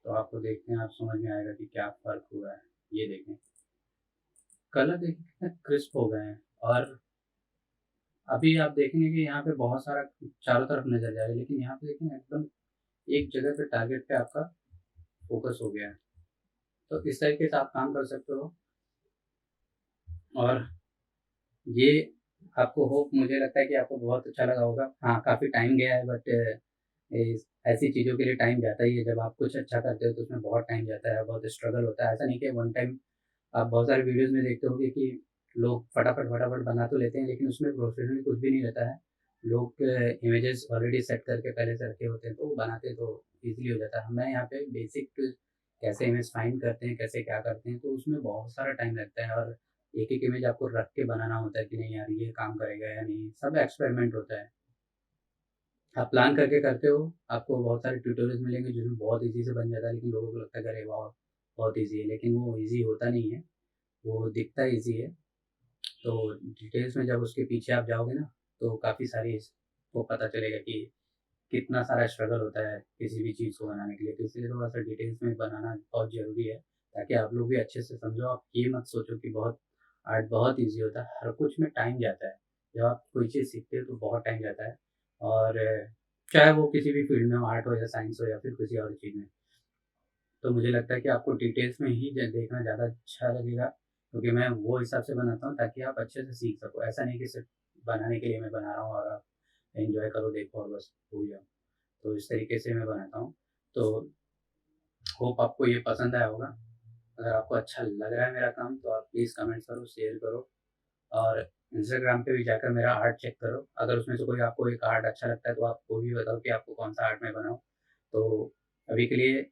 तो आपको देखते हैं, आप समझ में आएगा कि क्या फ़र्क हुआ है। ये देखें, कलर देखिए कितने क्रिस्प हो गए हैं। और अभी आप देखेंगे कि यहाँ पे बहुत सारा चारों तरफ नज़र जाएगा, लेकिन यहाँ पे देखें एकदम एक जगह पे टारगेट पे आपका फोकस हो गया है। तो इस तरीके से आप काम कर सकते हो। और ये आपको होप, मुझे लगता है कि आपको बहुत अच्छा लगा होगा। हाँ, काफ़ी टाइम गया है, बट ऐसी चीज़ों के लिए टाइम जाता ही है। जब आप कुछ अच्छा करते हो तो उसमें बहुत टाइम जाता है, बहुत स्ट्रगल होता है। ऐसा नहीं कि वन टाइम। आप बहुत सारे वीडियोज़ में देखते होंगे कि लोग फटाफट बना तो लेते हैं, लेकिन उसमें प्रोफेशनली कुछ भी नहीं रहता है। लोग इमेजेस ऑलरेडी सेट करके पहले से रखे होते हैं, तो वो बनाते तो ईज़िली हो जाता है। मैं यहाँ पे बेसिक कैसे इमेज फाइंड करते हैं, कैसे क्या करते हैं, तो उसमें बहुत सारा टाइम लगता है। और एक-एक इमेज आपको रख के बनाना होता है कि नहीं यार ये काम करेगा या नहीं, सब एक्सपेरिमेंट होता है। आप प्लान करके करते हो, आपको बहुत सारे ट्यूटोरियल्स मिलेंगे जिसमें बहुत ईज़ी से बन जाता है, लेकिन लोगों को लगता है कि अरे वाह! बहुत ईज़ी है, लेकिन वो ईज़ी होता नहीं है। वो दिखता ईज़ी है। तो डिटेल्स में जब उसके पीछे आप जाओगे ना, तो काफ़ी सारी वो पता चलेगा कि कितना सारा स्ट्रगल होता है किसी भी चीज़ को बनाने के लिए। तो इसलिए थोड़ा-सा डिटेल्स में बनाना बहुत ज़रूरी है, ताकि आप लोग भी अच्छे से समझो। आप ये मत सोचो कि बहुत आर्ट बहुत ईज़ी होता है, हर कुछ में टाइम जाता है। जब आप कोई चीज़ सीखते हो तो बहुत टाइम जाता है। और चाहे वो किसी भी फ़ील्ड में हो, आर्ट हो या साइंस हो या फिर किसी और चीज़ में। तो मुझे लगता है कि आपको डिटेल्स में ही देखना ज़्यादा अच्छा लगेगा, क्योंकि मैं वो हिसाब से बनाता हूँ ताकि आप अच्छे से सीख सको। ऐसा नहीं कि सिर्फ बनाने के लिए मैं बना रहा हूँ और आप एंजॉय करो, देखो और बस भूल जाओ। तो इस तरीके से मैं बनाता हूँ। तो होप आपको ये पसंद आया होगा। अगर आपको अच्छा लग रहा है मेरा काम, तो आप प्लीज़ कमेंट्स करो, शेयर करो। और इंस्टाग्राम पे भी जाकर मेरा आर्ट चेक करो। अगर उसमें से कोई आपको एक आर्ट अच्छा लगता है तो आप वो भी बताओ कि आपको कौन सा आर्ट मैं बनाऊँ। तो अभी के लिए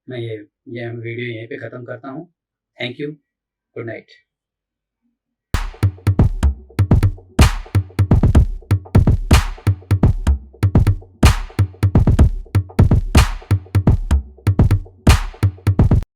मैं ये वीडियो यहीं पे ख़त्म करता हूँ। Thank you. Good night.